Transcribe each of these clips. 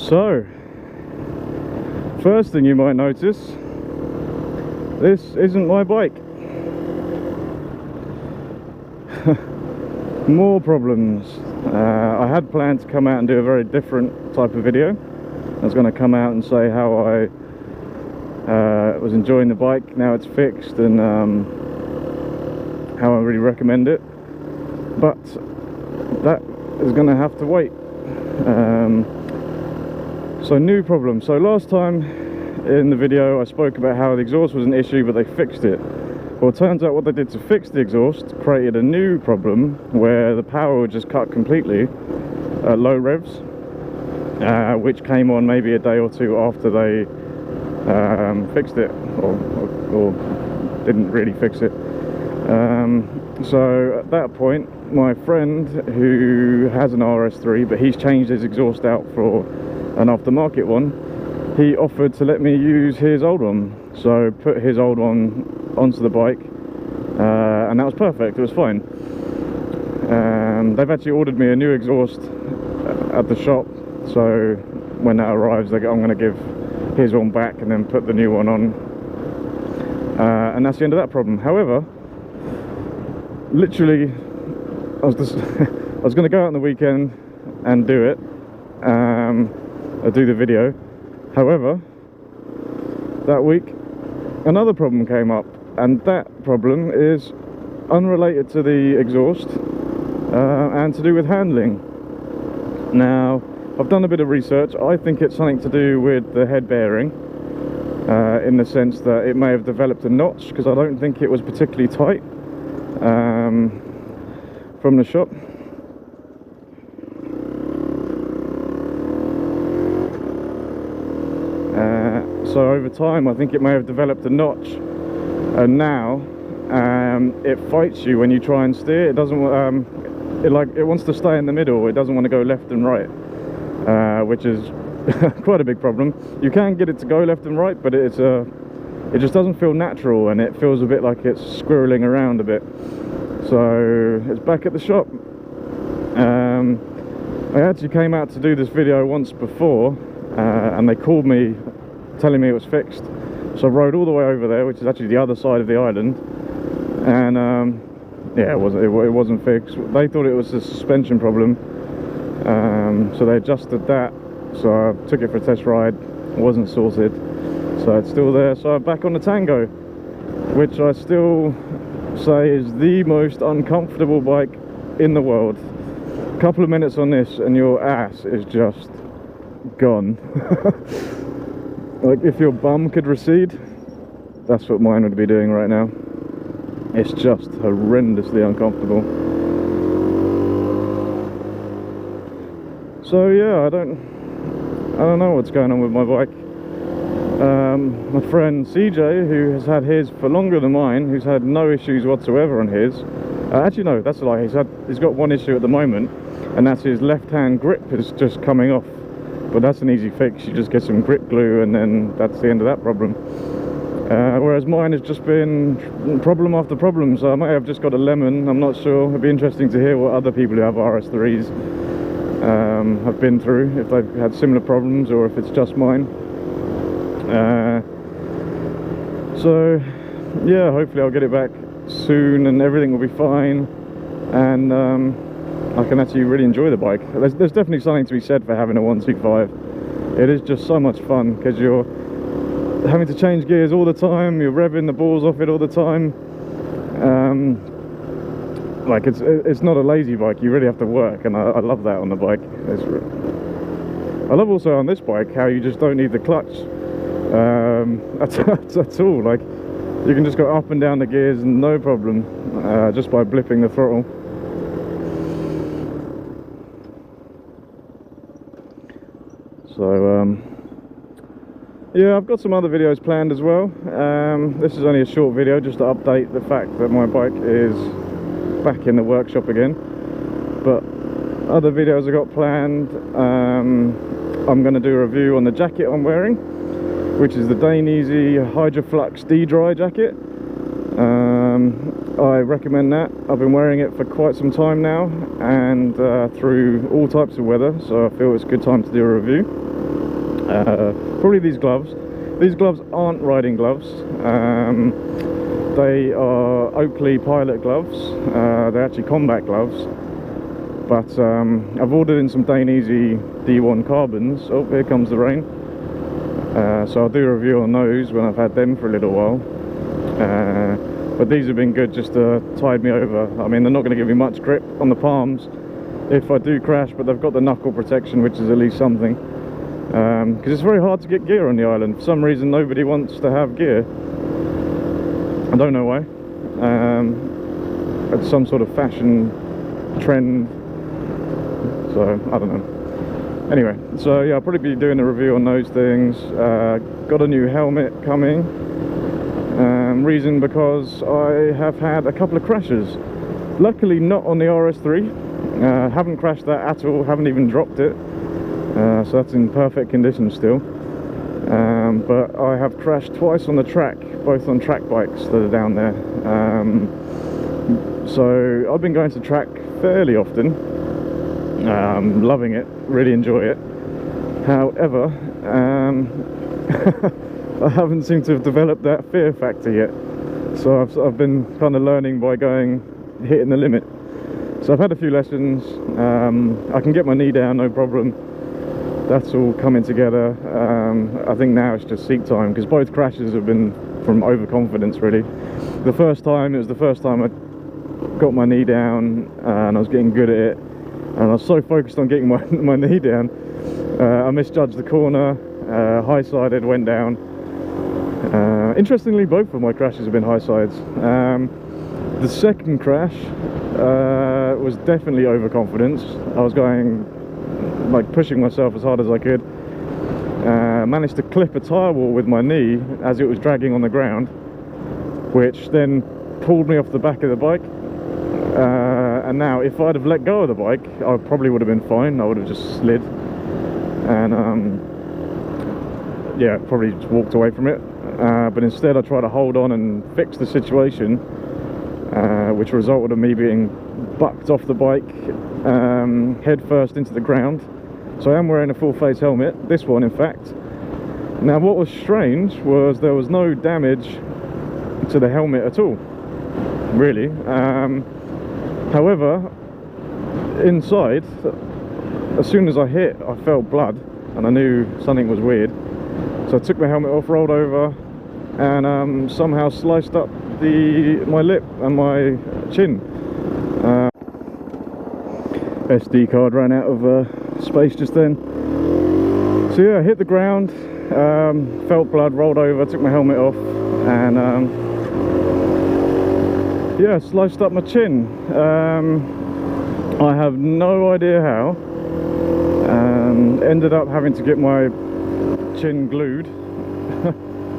So, first thing you might notice, this isn't my bike. More problems. I had planned to come out and do a very different type of video. I was going to come out and say how I was enjoying the bike, now it's fixed, and how I really recommend it. But that is going to have to wait. So new problem. So last time in the video I spoke about how the exhaust was an issue, but they fixed it. Well, it turns out what they did to fix the exhaust created a new problem where the power would just cut completely at low revs, which came on maybe a day or two after they fixed it, or didn't really fix it. So at that point, my friend, who has an RS3, but he's changed his exhaust out for an aftermarket one, he offered to let me use his old one. So put his old one onto the bike, and that was perfect, it was fine. They've actually ordered me a new exhaust at the shop, so when that arrives I'm going to give his one back and then put the new one on, and that's the end of that problem. However, literally I was going to go out on the weekend and do it, do the video. However, that week another problem came up, and that problem is unrelated to the exhaust and to do with handling. Now, I've done a bit of research. I think it's something to do with the head bearing, in the sense that it may have developed a notch, because I don't think it was particularly tight from the shop. So over time I think it may have developed a notch, and now it fights you when you try and steer. It doesn't it wants to stay in the middle. It doesn't want to go left and right, which is quite a big problem. You can get it to go left and right, but it just doesn't feel natural, and it feels a bit like it's squirreling around a bit. So it's back at the shop. I actually came out to do this video once before, and they called me telling me it was fixed. So I rode all the way over there, which is actually the other side of the island, and yeah, it wasn't fixed. They thought it was a suspension problem, so they adjusted that. So I took it for a test ride, it wasn't sorted, so it's still there. So I'm back on the Tango, which I still say is the most uncomfortable bike in the world. A couple of minutes on this and your ass is just gone. Like if your bum could recede, that's what mine would be doing right now. It's just horrendously uncomfortable. So yeah, I don't know what's going on with my bike. My friend CJ, who has had his for longer than mine, who's had no issues whatsoever on his, actually no, that's a lie, he's got one issue at the moment, and that's his left hand grip is just coming off. But that's an easy fix. You just get some grip glue and then that's the end of that problem. Whereas mine has just been problem after problem, so I might have just got a lemon, I'm not sure. It'd be interesting to hear what other people who have RS3s have been through, if they've had similar problems or if it's just mine. So yeah, hopefully I'll get it back soon and everything will be fine, and I can actually really enjoy the bike. There's definitely something to be said for having a 125. It is just so much fun because you're having to change gears all the time, you're revving the balls off it all the time. Like it's not a lazy bike, you really have to work, and I love that on the bike. I love also on this bike how you just don't need the clutch at all. Like you can just go up and down the gears no problem, just by blipping the throttle. So yeah, I've got some other videos planned as well. This is only a short video just to update the fact that my bike is back in the workshop again, but other videos I got planned. I'm going to do a review on the jacket I'm wearing, which is the Dainese Hydroflux D-Dry jacket. I recommend that. I've been wearing it for quite some time now, and through all types of weather, so I feel it's a good time to do a review. Probably these gloves. These gloves aren't riding gloves. They are Oakley Pilot gloves. They're actually combat gloves. But I've ordered in some Dainese D1 carbons. Oh, here comes the rain. So I'll do a review on those when I've had them for a little while. But these have been good just to tide me over. I mean, they're not going to give me much grip on the palms if I do crash, but they've got the knuckle protection, which is at least something. Because it's very hard to get gear on the island. For some reason, nobody wants to have gear. I don't know why. It's some sort of fashion trend. So, I don't know. Anyway, so yeah, I'll probably be doing a review on those things. Got a new helmet coming. Reason because I have had a couple of crashes. Luckily not on the RS3. Haven't crashed that at all, haven't even dropped it. So that's in perfect condition still. But I have crashed twice on the track, both on track bikes that are down there. So I've been going to track fairly often. Loving it, really enjoy it. However, I haven't seemed to have developed that fear factor yet. So I've been kind of learning by hitting the limit. So I've had a few lessons. I can get my knee down, no problem. That's all coming together. I think now it's just seat time, because both crashes have been from overconfidence, really. The first time, it was the first time I got my knee down and I was getting good at it. And I was so focused on getting my knee down, I misjudged the corner, high-sided, went down. Interestingly, both of my crashes have been high sides. The second crash was definitely overconfidence. I was going, like, pushing myself as hard as I could. Managed to clip a tyre wall with my knee as it was dragging on the ground, which then pulled me off the back of the bike. And now, if I'd have let go of the bike, I probably would have been fine. I would have just slid and yeah, probably just walked away from it. But instead I tried to hold on and fix the situation, which resulted in me being bucked off the bike head first into the ground. So I am wearing a full face helmet, this one in fact. Now what was strange was there was no damage to the helmet at all, really. However, inside, as soon as I hit, I felt blood and I knew something was weird. So I took my helmet off, rolled over, and somehow sliced up my lip and my chin. SD card ran out of space just then. So yeah, I hit the ground, felt blood, rolled over, took my helmet off, and yeah, sliced up my chin. I have no idea how. Ended up having to get my chin glued,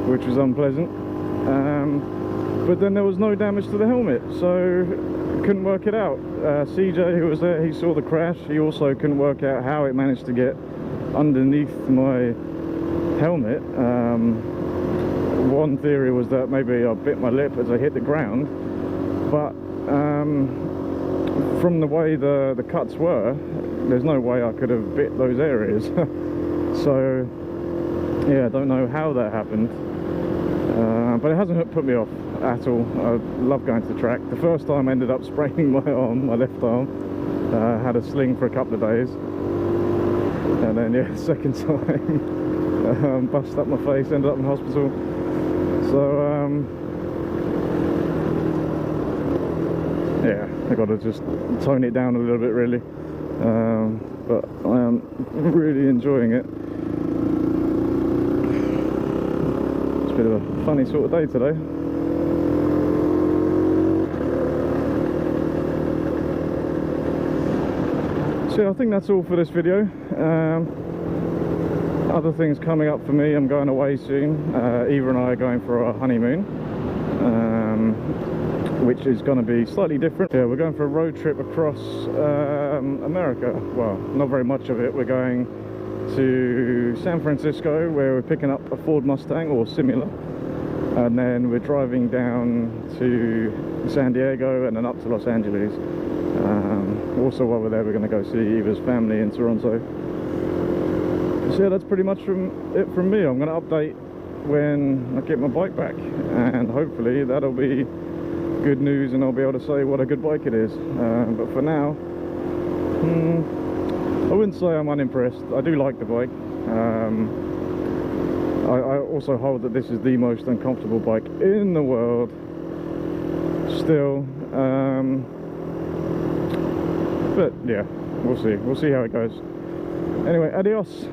which was unpleasant. But then there was no damage to the helmet, so couldn't work it out. CJ, who was there, he saw the crash. He also couldn't work out how it managed to get underneath my helmet. One theory was that maybe I bit my lip as I hit the ground, but from the way the cuts were, there's no way I could have bit those areas. So yeah, I don't know how that happened, but it hasn't put me off at all. I love going to the track. The first time I ended up spraining my arm, my left arm. Had a sling for a couple of days, and then yeah, second time busted up my face, ended up in hospital. So yeah, I got to just tone it down a little bit, really. But I am really enjoying it. It's a bit of a funny sort of day today. So yeah, I think that's all for this video. Other things coming up for me, I'm going away soon. Eva and I are going for our honeymoon, which is going to be slightly different. Yeah, we're going for a road trip across America. Well, not very much of it. We're going to San Francisco, where we're picking up a Ford Mustang or similar, and then we're driving down to San Diego and then up to Los Angeles. Also while we're there, we're going to go see Eva's family in Toronto. So yeah, that's pretty much it from me. I'm going to update when I get my bike back, and hopefully that'll be good news and I'll be able to say what a good bike it is. But for now, I wouldn't say I'm unimpressed. I do like the bike. I also hold that this is the most uncomfortable bike in the world still. But yeah, we'll see how it goes. Anyway, adios.